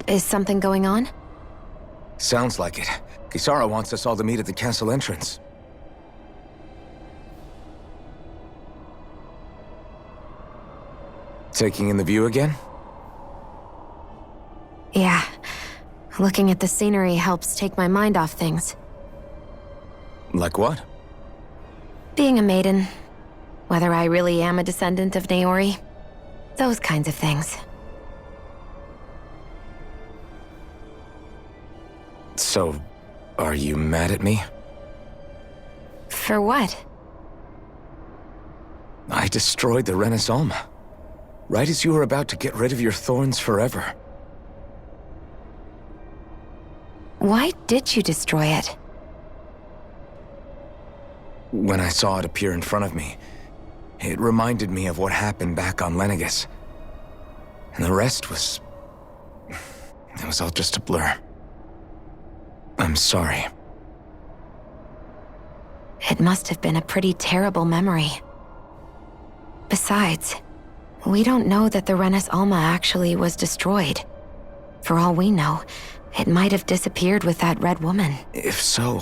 Is something going on? Sounds like it. Kisara wants us all to meet at the castle entrance. Taking in the view again? Yeah. Looking at the scenery helps take my mind off things. Like what? Being a maiden. Whether I really am a descendant of Naori. Those kinds of things. So, are you mad at me? For what? I destroyed the Renaissance. Right as you were about to get rid of your thorns forever. Why did you destroy it? When I saw it appear in front of me, it reminded me of what happened back on Lenegus. And the rest was... it was all just a blur. I'm sorry. It must have been a pretty terrible memory. Besides, we don't know that the Renis Alma actually was destroyed. For all we know, it might have disappeared with that red woman. If so,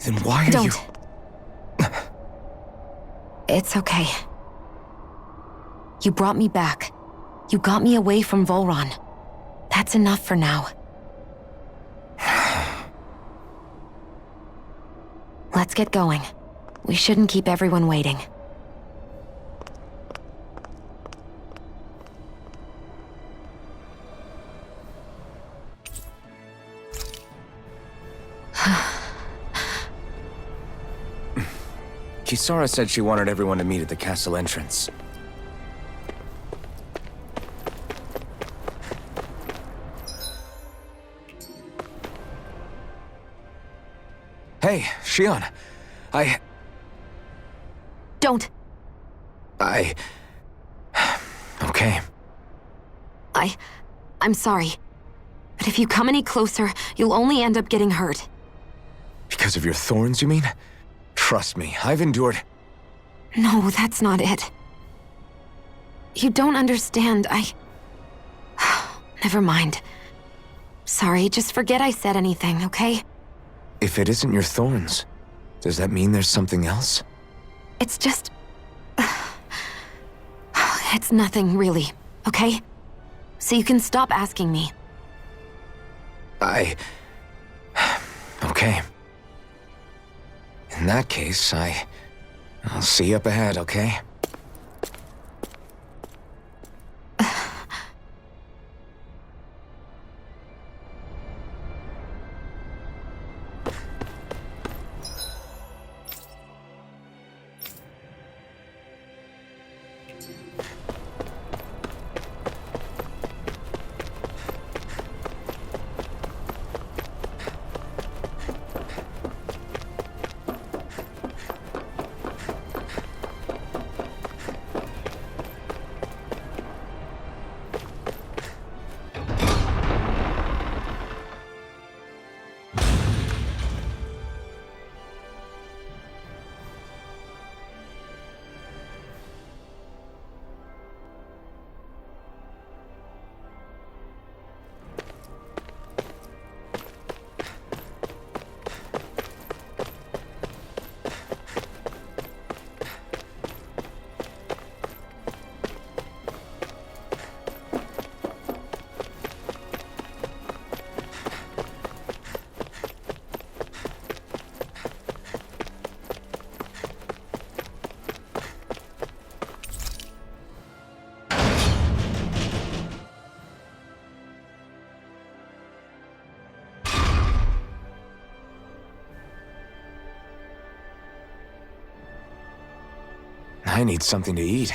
then why are you... Don't. It's okay. You brought me back. You got me away from Volron. That's enough for now. Let's get going. We shouldn't keep everyone waiting. Kisara said she wanted everyone to meet at the castle entrance. Hey, Shion. Don't! Okay. I'm sorry. But if you come any closer, you'll only end up getting hurt. Because of your thorns, you mean? Trust me, I've endured... No, that's not it. You don't understand, Never mind. Sorry, just forget I said anything, okay? If it isn't your thorns, does that mean there's something else? It's just... It's nothing, really, okay? So you can stop asking me. Okay. In that case, I'll see you up ahead, okay? I need something to eat.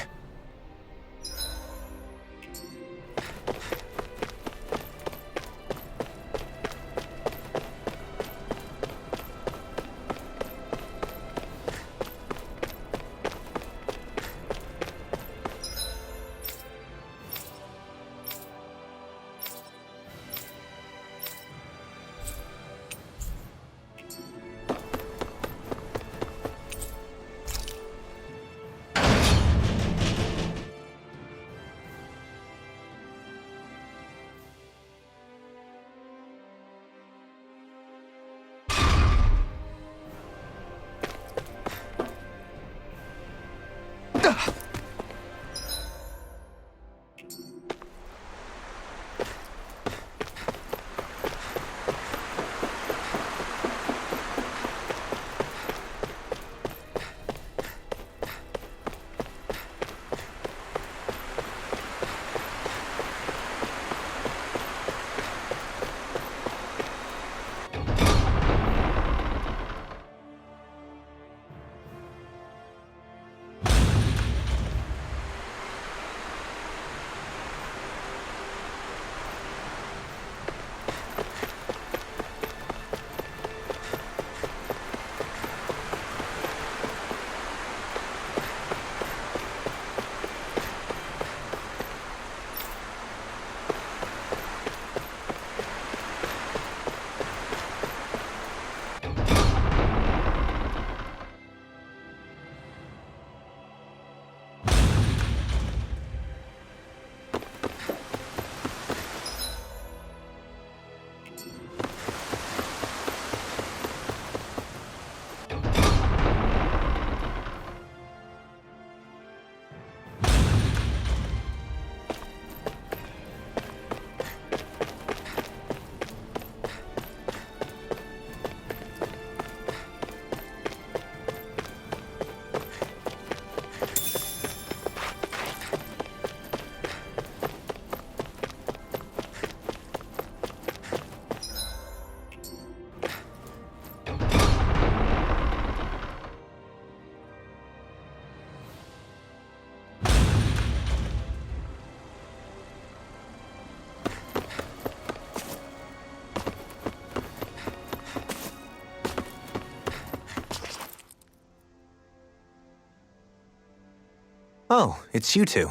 Oh, it's you two.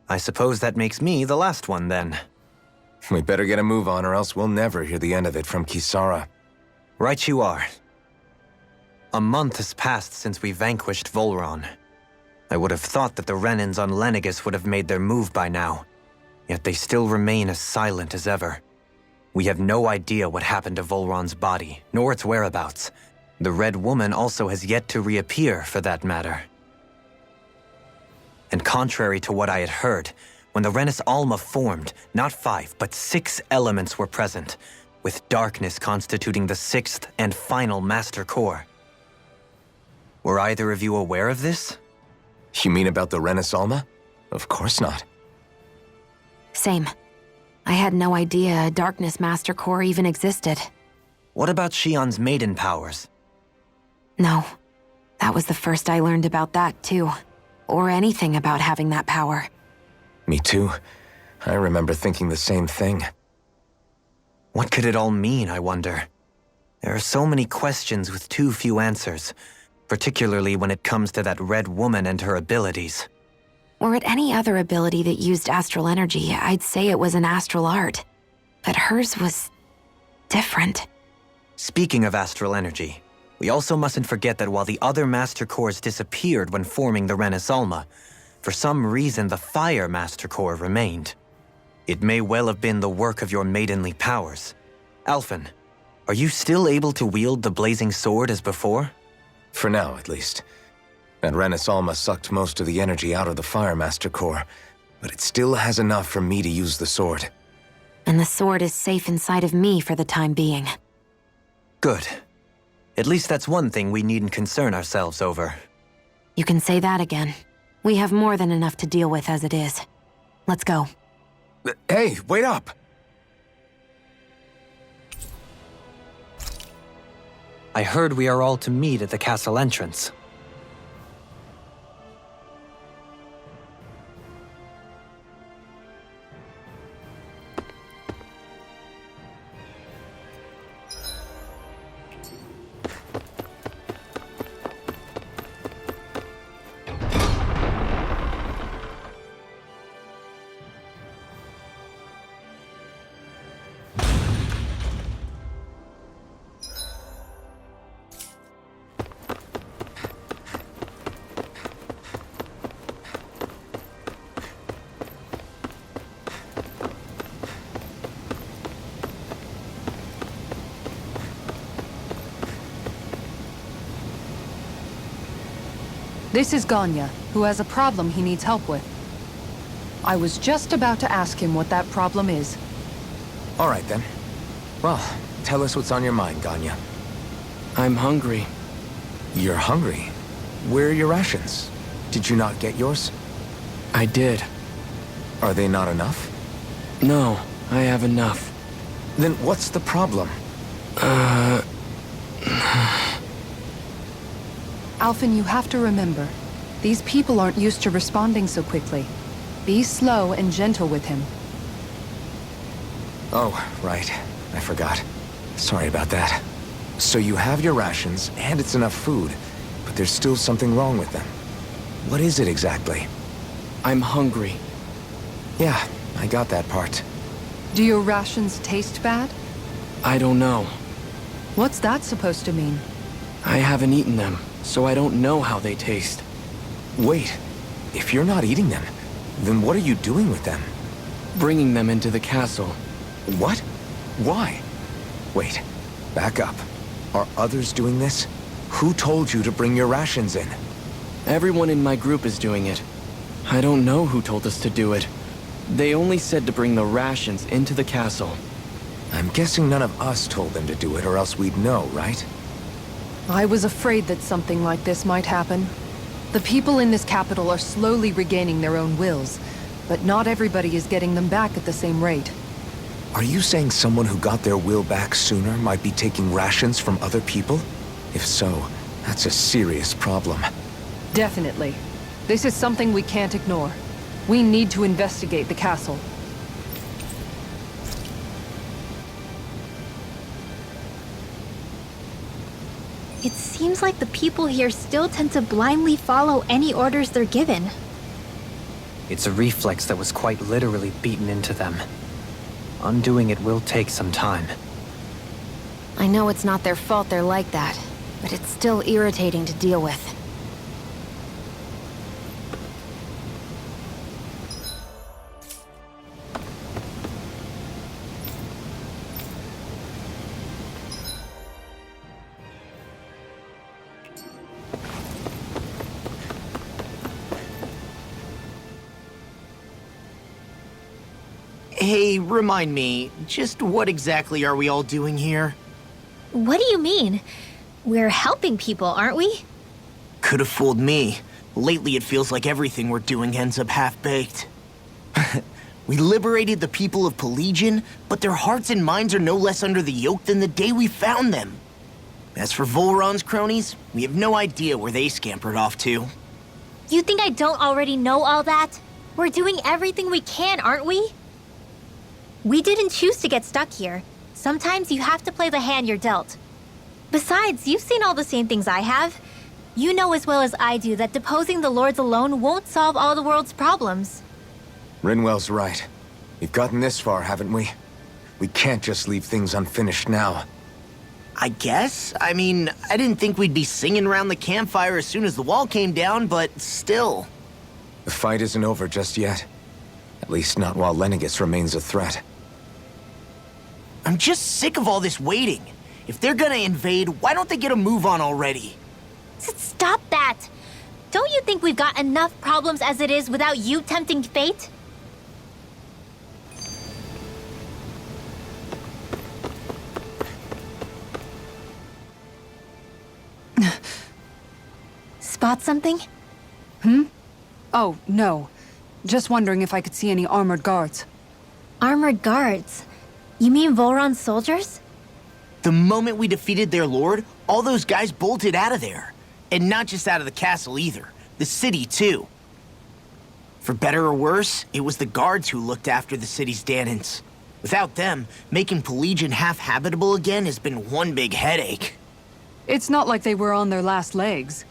I suppose that makes me the last one, then. We better get a move on or else we'll never hear the end of it from Kisara. Right you are. A month has passed since we vanquished Volron. I would have thought that the Renans on Lenegis would have made their move by now, yet they still remain as silent as ever. We have no idea what happened to Volron's body, nor its whereabouts. The Red Woman also has yet to reappear, for that matter. And contrary to what I had heard, when the Renis Alma formed, not 5, but 6 elements were present, with darkness constituting the 6th and final master core. Were either of you aware of this? You mean about the Renis Alma? Of course not. Same. I had no idea a Darkness Master Core even existed. What about Shion's maiden powers? No. That was the first I learned about that, too. Or anything about having that power. Me too. I remember thinking the same thing. What could it all mean, I wonder? There are so many questions with too few answers, particularly when it comes to that Red Woman and her abilities. Were it any other ability that used astral energy, I'd say it was an astral art. But hers was different. Speaking of astral energy, we also mustn't forget that while the other Master Cores disappeared when forming the Renis Alma, for some reason the Fire Master Core remained. It may well have been the work of your maidenly powers. Alphen, are you still able to wield the blazing sword as before? For now, at least. That Renis Alma sucked most of the energy out of the Fire Master Core, but it still has enough for me to use the sword. And the sword is safe inside of me for the time being. Good. At least that's one thing we needn't concern ourselves over. You can say that again. We have more than enough to deal with as it is. Let's go. Hey, wait up! I heard we are all to meet at the castle entrance. This is Ganya, who has a problem he needs help with. I was just about to ask him what that problem is. All right, then. Well, tell us what's on your mind, Ganya. I'm hungry. You're hungry? Where are your rations? Did you not get yours? I did. Are they not enough? No, I have enough. Then what's the problem? Alphen, you have to remember, these people aren't used to responding so quickly. Be slow and gentle with him. Oh, right. I forgot. Sorry about that. So you have your rations, and it's enough food, but there's still something wrong with them. What is it exactly? I'm hungry. Yeah, I got that part. Do your rations taste bad? I don't know. What's that supposed to mean? I haven't eaten them, so I don't know how they taste. Wait, if you're not eating them, then what are you doing with them? Bringing them into the castle. What? Why? Wait, back up. Are others doing this? Who told you to bring your rations in? Everyone in my group is doing it. I don't know who told us to do it. They only said to bring the rations into the castle. I'm guessing none of us told them to do it, or else we'd know, right? I was afraid that something like this might happen. The people in this capital are slowly regaining their own wills, but not everybody is getting them back at the same rate. Are you saying someone who got their will back sooner might be taking rations from other people? If so, that's a serious problem. Definitely. This is something we can't ignore. We need to investigate the castle. It seems like the people here still tend to blindly follow any orders they're given. It's a reflex that was quite literally beaten into them. Undoing it will take some time. I know it's not their fault they're like that, but it's still irritating to deal with. Hey, remind me, just what exactly are we all doing here? What do you mean? We're helping people, aren't we? Could have fooled me. Lately it feels like everything we're doing ends up half-baked. We liberated the people of Pelagian, but their hearts and minds are no less under the yoke than the day we found them. As for Volron's cronies, we have no idea where they scampered off to. You think I don't already know all that? We're doing everything we can, aren't we? We didn't choose to get stuck here. Sometimes you have to play the hand you're dealt. Besides, you've seen all the same things I have. You know as well as I do that deposing the lords alone won't solve all the world's problems. Rinwell's right. We've gotten this far, haven't we? We can't just leave things unfinished now. I guess? I mean, I didn't think we'd be singing around the campfire as soon as the wall came down, but still. The fight isn't over just yet. At least not while Lenegis remains a threat. I'm just sick of all this waiting. If they're gonna invade, why don't they get a move on already? Stop that! Don't you think we've got enough problems as it is without you tempting fate? Spot something? Oh, no. Just wondering if I could see any armored guards. Armored guards? You mean Volron's soldiers? The moment we defeated their lord, all those guys bolted out of there. And not just out of the castle either. The city, too. For better or worse, it was the guards who looked after the city's Danans. Without them, making Pelagian half-habitable again has been one big headache. It's not like they were on their last legs.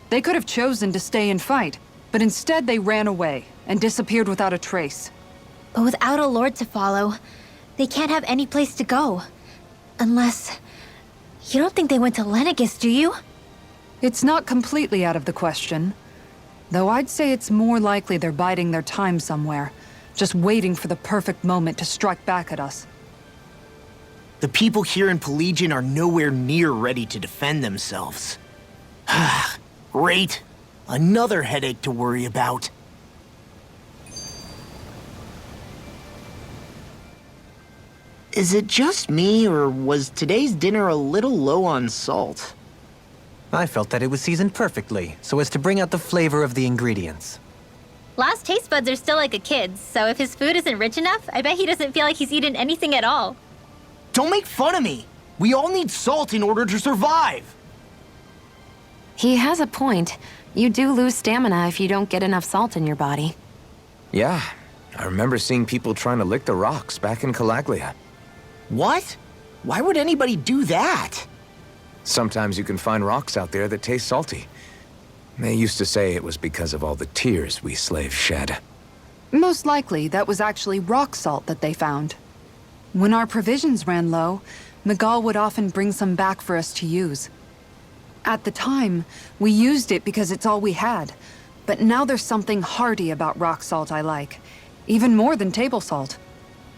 They could have chosen to stay and fight, but instead they ran away and disappeared without a trace. But without a lord to follow, they can't have any place to go. Unless... You don't think they went to Lenegis, do you? It's not completely out of the question. Though I'd say it's more likely they're biding their time somewhere, just waiting for the perfect moment to strike back at us. The people here in Pelagian are nowhere near ready to defend themselves. Great. Another headache to worry about. Is it just me, or was today's dinner a little low on salt? I felt that it was seasoned perfectly, so as to bring out the flavor of the ingredients. Last taste buds are still like a kid's, so if his food isn't rich enough, I bet he doesn't feel like he's eaten anything at all. Don't make fun of me! We all need salt in order to survive! He has a point. You do lose stamina if you don't get enough salt in your body. Yeah, I remember seeing people trying to lick the rocks back in Calaglia. What? Why would anybody do that? Sometimes you can find rocks out there that taste salty. They used to say it was because of all the tears we slaves shed. Most likely, that was actually rock salt that they found. When our provisions ran low, Miguel would often bring some back for us to use. At the time, we used it because it's all we had. But now there's something hearty about rock salt I like. Even more than table salt.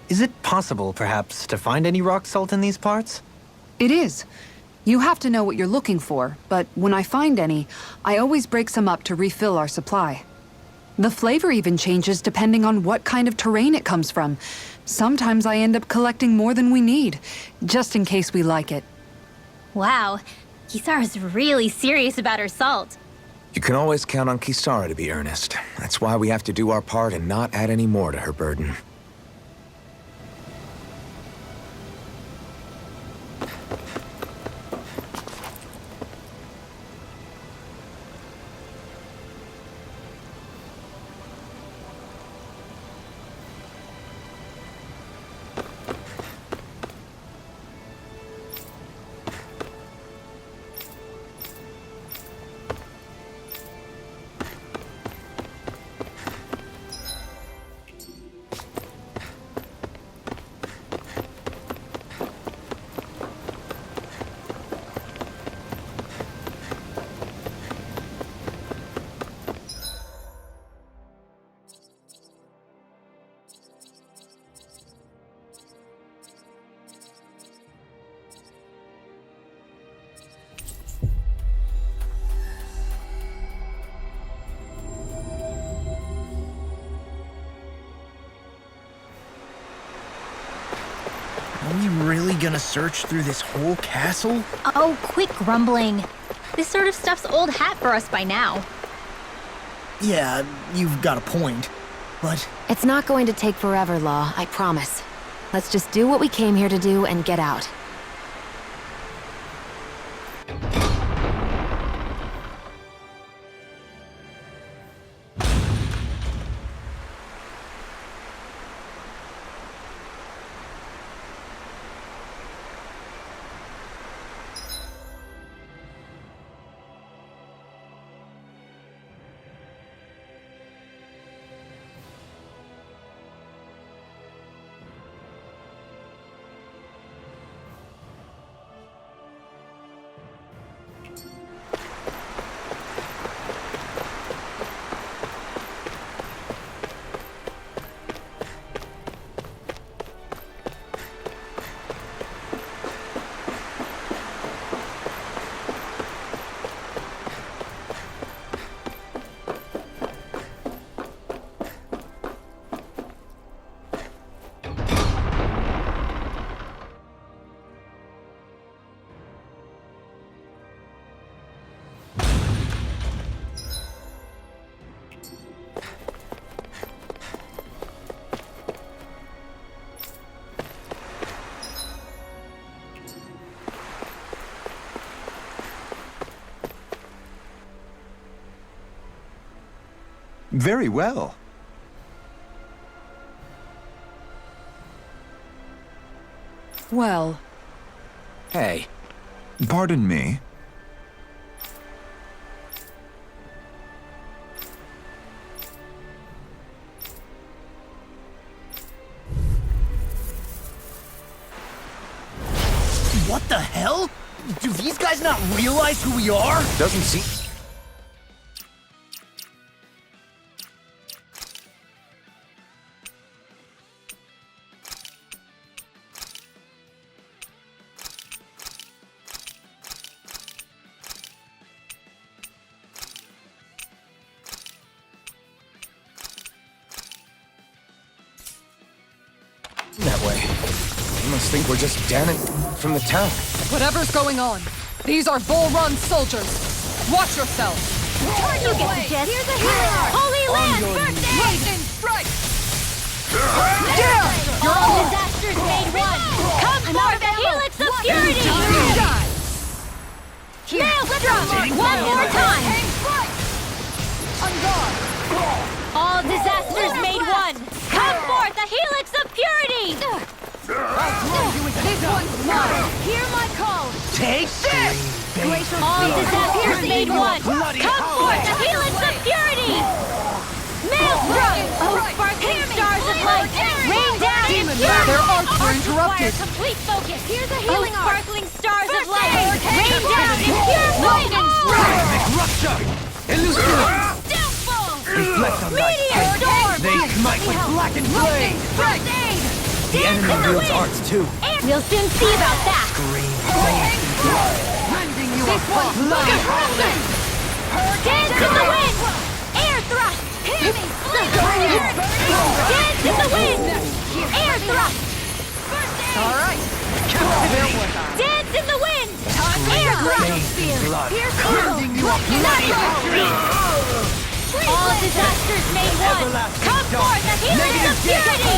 Is it possible, perhaps, to find any rock salt in these parts? It is. You have to know what you're looking for, but when I find any, I always break some up to refill our supply. The flavor even changes depending on what kind of terrain it comes from. Sometimes I end up collecting more than we need, just in case we like it. Wow, Kisara's really serious about her salt. You can always count on Kisara to be earnest. That's why we have to do our part and not add any more to her burden. Are we really gonna search through this whole castle? Oh, quit grumbling. This sort of stuff's old hat for us by now. Yeah, you've got a point. But It's not going to take forever, Law, I promise. Let's just do what we came here to do and get out. Very well. Well, Hey, Pardon me. what the hell? Do these guys not realize who we are? doesn't seem... must think we're just Danon from the town. Whatever's going on, these are Volron soldiers. Watch yourself. You get the gist. Here's a hero. Holy Land, first aid. Lightning strike. All disasters made one. Come forth, the helix of purity. Maelstrom, one more time. On guard. All disasters made one. Come forth, the helix of purity. This one's mine. Hear my call. Take this! All disasters made one. Come forth, the helix of purity. Maelstrom, sparkling stars of light. Rain down in purity. Their arcs were interrupted. Complete focus. Here's a healing sparkling stars of light. Rain down in pure lightning strike. Rupture! Illusion! Downfall. Reflect on thy Meteor storm. They smite with blackened flame! First aid. The enemy wields arts too. We'll soon see about that. Rending you apart. Dance in the wind. Air thrust. Dance in the wind. Air thrust. All right. Dance in the wind. Air thrust. Rending you apart. All disasters made one. Come forth, the helix of purity.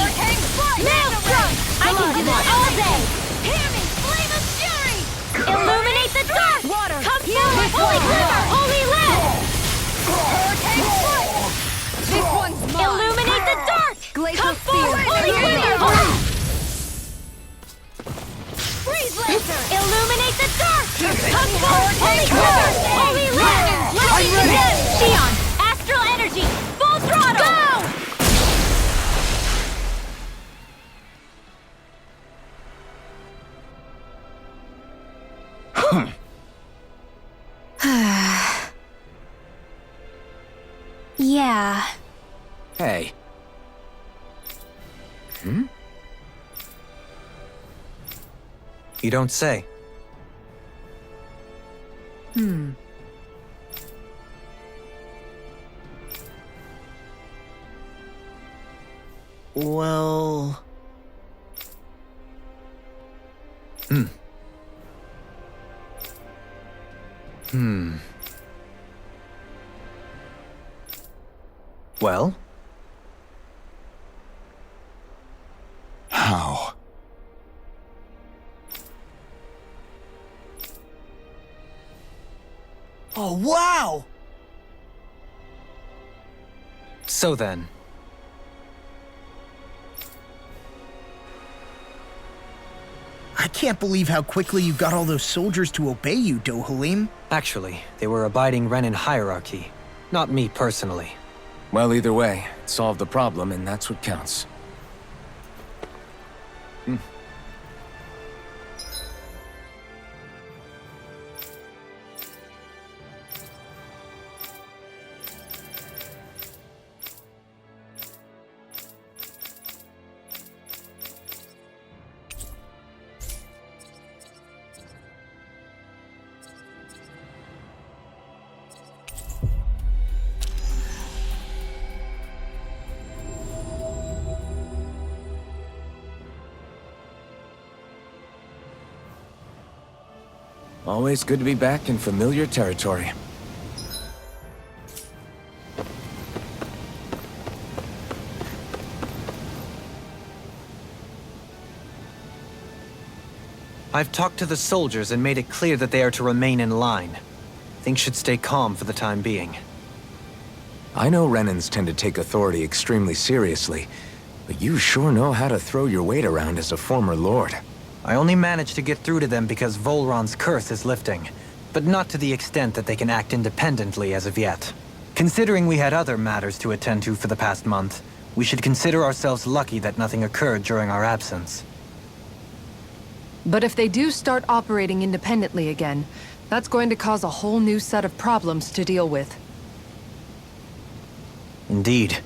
Maelstrom. I can do this all day. Hear me, flame of fury. Illuminate the dark. Come forth, holy glitter, holy lead. This one's mine. Illuminate the dark. Come forth, holy glitter, holy. Freeze laser. Illuminate the dark. Come forth, holy glitter, holy lead. I'm ready. Xion, astral energy, full throttle. Go. Yeah. Hey. You don't say. Well... Well? How? Oh, wow! So then. I can't believe how quickly you got all those soldiers to obey you, Dohalim. Actually, they were abiding Renin hierarchy. Not me personally. Well, either way, it solved the problem, and that's what counts. Always good to be back in familiar territory. I've talked to the soldiers and made it clear that they are to remain in line. Things should stay calm for the time being. I know Renans tend to take authority extremely seriously, but you sure know how to throw your weight around as a former lord. I only managed to get through to them because Volron's curse is lifting, but not to the extent that they can act independently as of yet. Considering we had other matters to attend to for the past month, we should consider ourselves lucky that nothing occurred during our absence. But if they do start operating independently again, that's going to cause a whole new set of problems to deal with. Indeed.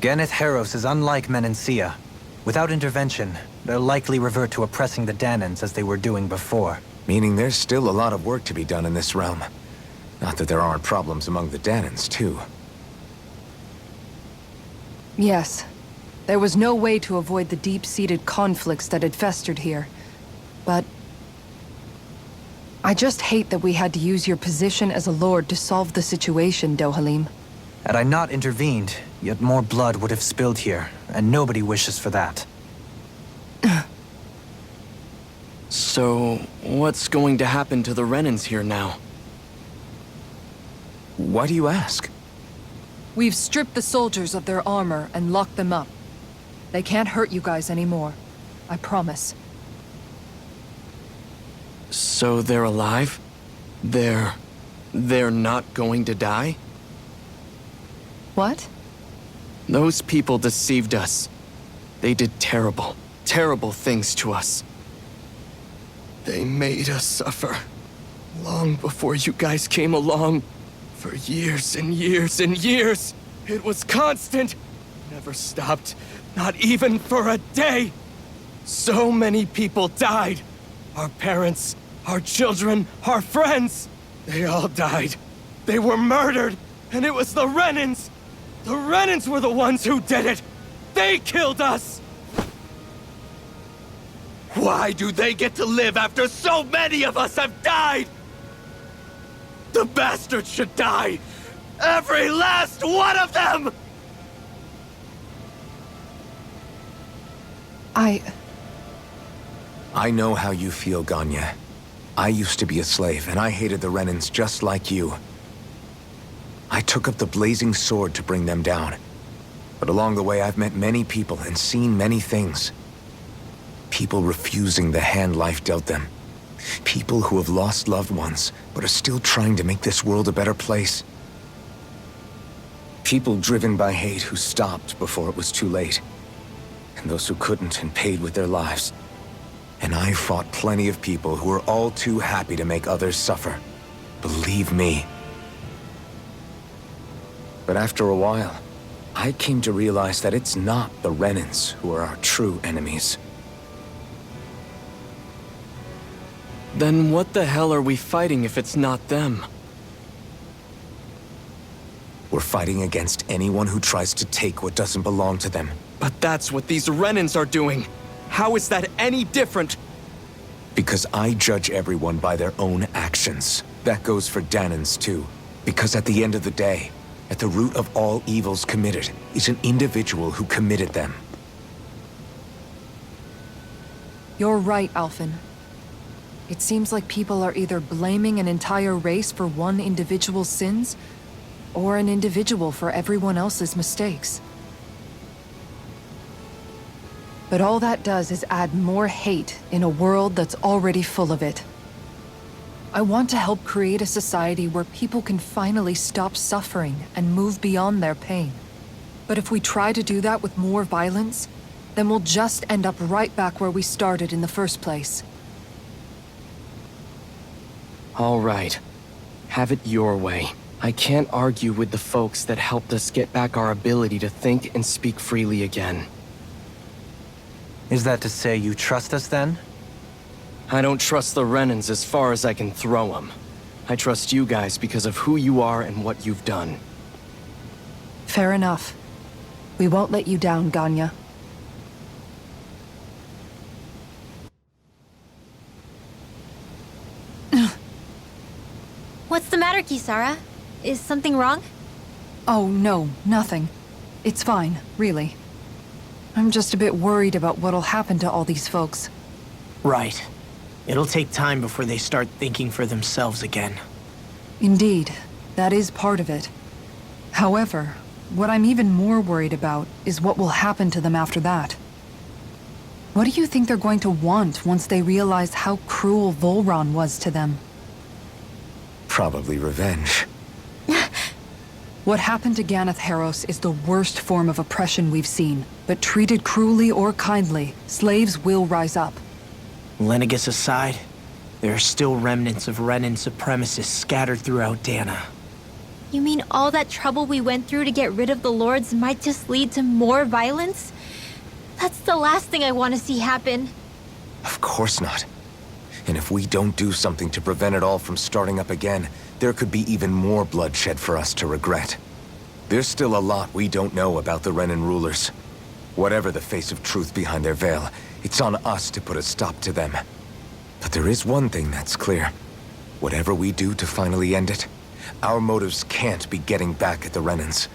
Geneth Heros is unlike Menancia. Without intervention, they'll likely revert to oppressing the Danans as they were doing before. Meaning there's still a lot of work to be done in this realm. Not that there aren't problems among the Danans, too. Yes. There was no way to avoid the deep-seated conflicts that had festered here. but I just hate that we had to use your position as a lord to solve the situation, Dohalim. Had I not intervened, yet more blood would have spilled here, and nobody wishes for that. So, what's going to happen to the Renans here now? Why do you ask? We've stripped the soldiers of their armor and locked them up. They can't hurt you guys anymore. I promise. So they're alive? They're not going to die? What? Those people deceived us. They did terrible, terrible things to us. They made us suffer. Long before you guys came along. For years and years and years. It was constant. Never stopped. Not even for a day. So many people died. Our parents, our children, our friends. They all died. They were murdered. And it was the Renans. The Renans were the ones who did it. They killed us. Why do they get to live after so many of us have died? The bastards should die! Every last one of them! I know how you feel, Ganya. I used to be a slave, and I hated the Renans just like you. I took up the blazing sword to bring them down. But along the way, I've met many people and seen many things. People refusing the hand life dealt them. People who have lost loved ones, but are still trying to make this world a better place. People driven by hate who stopped before it was too late. And those who couldn't and paid with their lives. And I fought plenty of people who were all too happy to make others suffer. Believe me. But after a while, I came to realize that it's not the Renans who are our true enemies. Then what the hell are we fighting if it's not them? We're fighting against anyone who tries to take what doesn't belong to them. But that's what these Renans are doing. How is that any different? Because I judge everyone by their own actions. That goes for Danans too. Because at the end of the day, at the root of all evils committed is an individual who committed them. You're right, Alphen. It seems like people are either blaming an entire race for one individual's sins, or an individual for everyone else's mistakes. But all that does is add more hate in a world that's already full of it. I want to help create a society where people can finally stop suffering and move beyond their pain. But if we try to do that with more violence, then we'll just end up right back where we started in the first place. All right. Have it your way. I can't argue with the folks that helped us get back our ability to think and speak freely again. Is that to say you trust us then? I don't trust the Renans as far as I can throw them. I trust you guys because of who you are and what you've done. Fair enough. We won't let you down, Ganya. What's the matter, Kisara? Is something wrong? Oh, no, nothing. It's fine, really. I'm just a bit worried about what'll happen to all these folks. Right. It'll take time before they start thinking for themselves again. Indeed, that is part of it. However, what I'm even more worried about is what will happen to them after that. What do you think they're going to want once they realize how cruel Volron was to them? Probably revenge. What happened to Ganeth Haros is the worst form of oppression we've seen, but treated cruelly or kindly, slaves will rise up. Lenegis aside, there are still remnants of Renan supremacists scattered throughout Dana. You mean all that trouble we went through to get rid of the Lords might just lead to more violence? That's the last thing I want to see happen. Of course not. And if we don't do something to prevent it all from starting up again, there could be even more bloodshed for us to regret. There's still a lot we don't know about the Renan rulers. Whatever the face of truth behind their veil, it's on us to put a stop to them. But there is one thing that's clear. Whatever we do to finally end it, our motives can't be getting back at the Renans,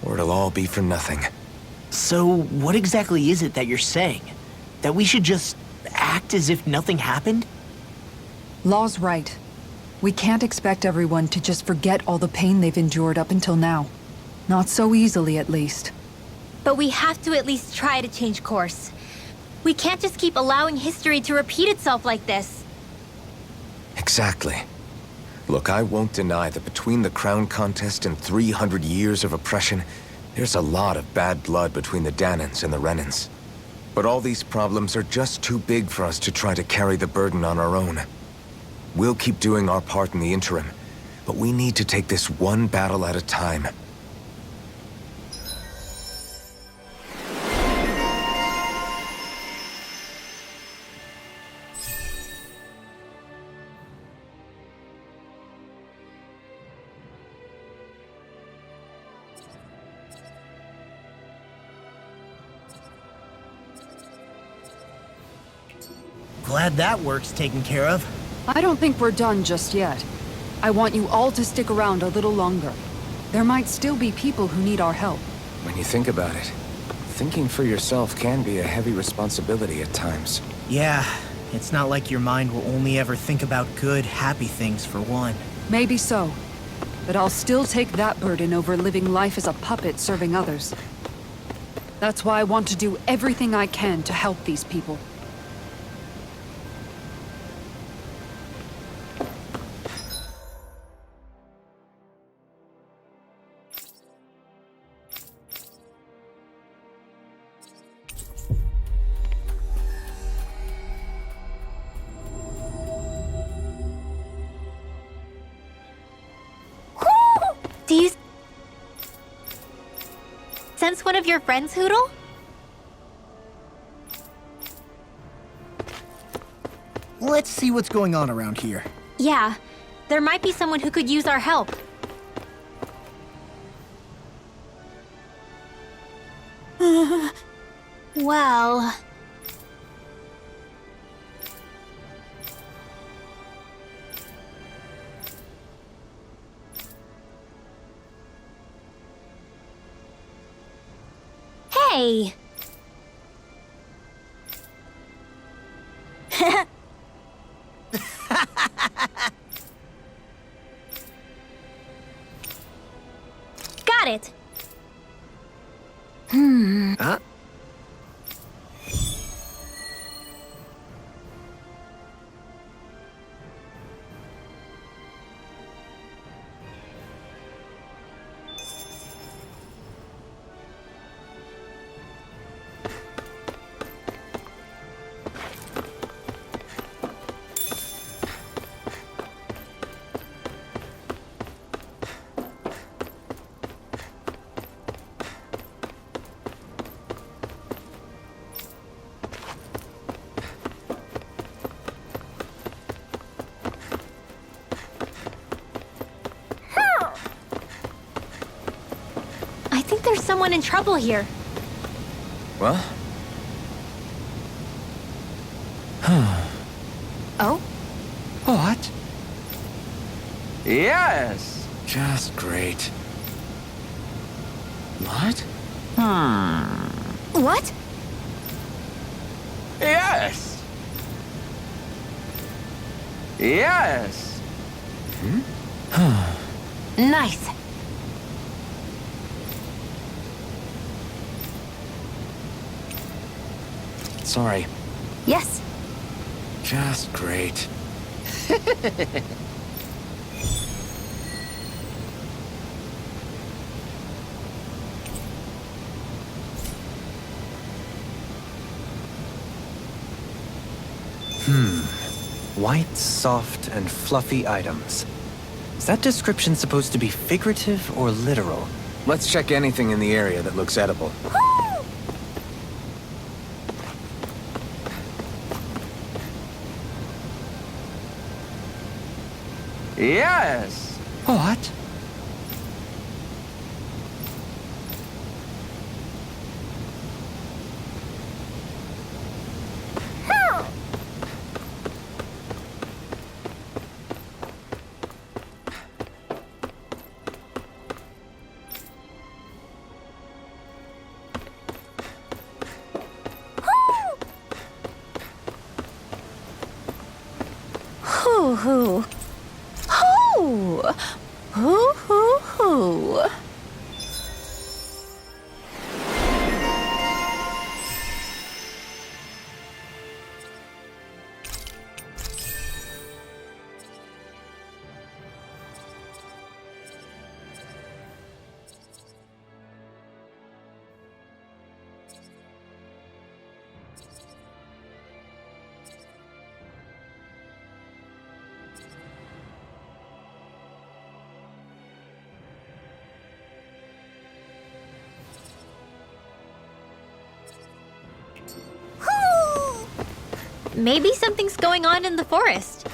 or it'll all be for nothing. So, what exactly is it that you're saying? That we should just act as if nothing happened? Law's right. We can't expect everyone to just forget all the pain they've endured up until now. Not so easily, at least. But we have to at least try to change course. We can't just keep allowing history to repeat itself like this. Exactly. Look, I won't deny that between the crown contest and 300 years of oppression, there's a lot of bad blood between the Danans and the Renans. But all these problems are just too big for us to try to carry the burden on our own. We'll keep doing our part in the interim, but we need to take this one battle at a time. Glad that work's taken care of. I don't think we're done just yet. I want you all to stick around a little longer. There might still be people who need our help. When you think about it, thinking for yourself can be a heavy responsibility at times. Yeah, it's not like your mind will only ever think about good, happy things for one. Maybe so. But I'll still take that burden over living life as a puppet serving others. That's why I want to do everything I can to help these people. Do you sense one of your friends, Hootle? Let's see what's going on around here. Yeah, there might be someone who could use our help. Well... Hey! Got it! Huh? I think there's someone in trouble here. Well? Oh? What? Yes! Just great. What? What? Yes! Yes! Nice. Sorry. Yes. Just great. White, soft, and fluffy items. Is that description supposed to be figurative or literal? Let's check anything in the area that looks edible. Yes! What? Hoo hoo. Hoo! Hoo hoo hoo. Maybe something's going on in the forest.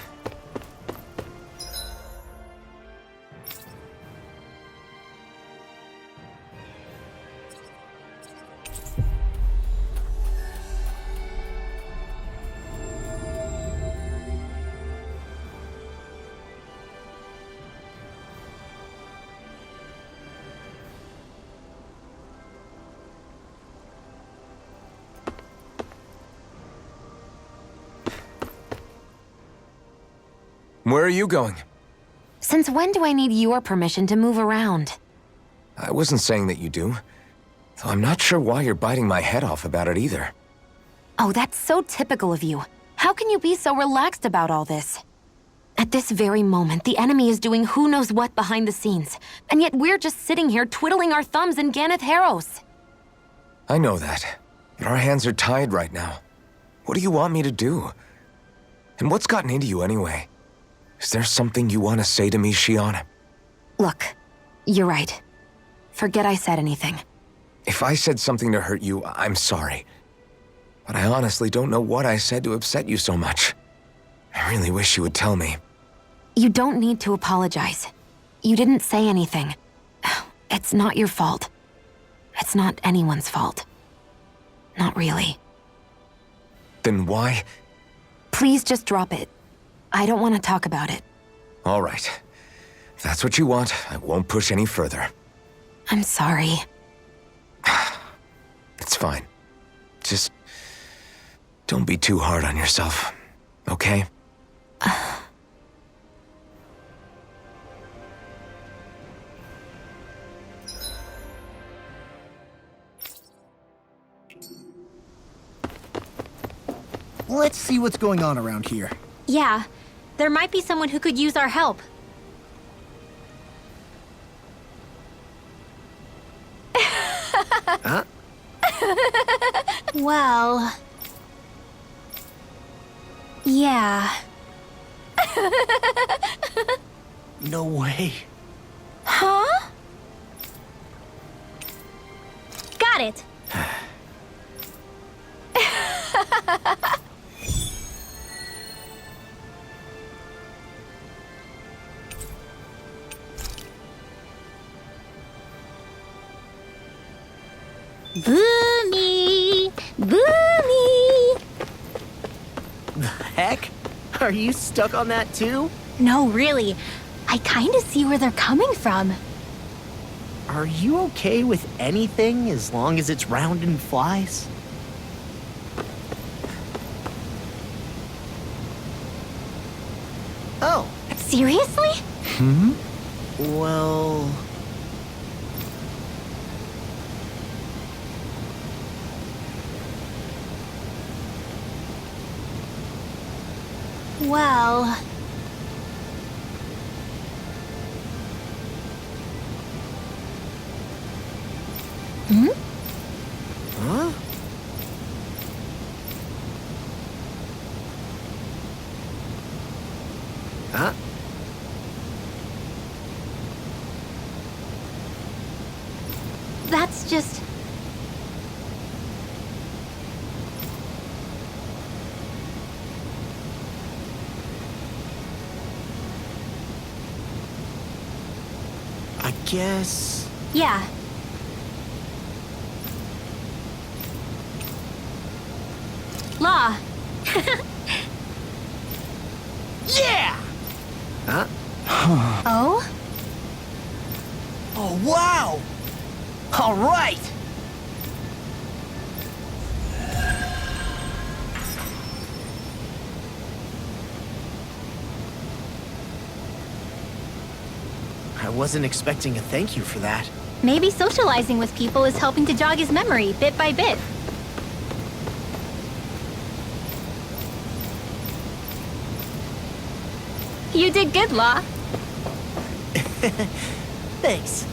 Where are you going? Since when do I need your permission to move around? I wasn't saying that you do. Though I'm not sure why you're biting my head off about it either. Oh, that's so typical of you. How can you be so relaxed about all this? At this very moment, the enemy is doing who knows what behind the scenes, and yet we're just sitting here twiddling our thumbs in Ganeth Harrows. I know that, but our hands are tied right now. What do you want me to do? And what's gotten into you anyway? Is there something you want to say to me, Shion? Look, you're right. Forget I said anything. If I said something to hurt you, I'm sorry. But I honestly don't know what I said to upset you so much. I really wish you would tell me. You don't need to apologize. You didn't say anything. It's not your fault. It's not anyone's fault. Not really. Then why? Please just drop it. I don't want to talk about it. All right. If that's what you want, I won't push any further. I'm sorry. It's fine. Just don't be too hard on yourself, okay? Let's see what's going on around here. Yeah, there might be someone who could use our help. Huh? Well... yeah. No way. Huh? Got it. Boomy! Boomy! The heck? Are you stuck on that too? No, really. I kinda see where they're coming from. Are you okay with anything as long as it's round and flies? Oh. Seriously? Well... Well... Huh? Huh? That's just... I guess... yeah. Law. Yeah! Huh? Oh? Oh, wow! All right! I wasn't expecting a thank you for that. Maybe socializing with people is helping to jog his memory bit by bit. You did good, Law. Thanks.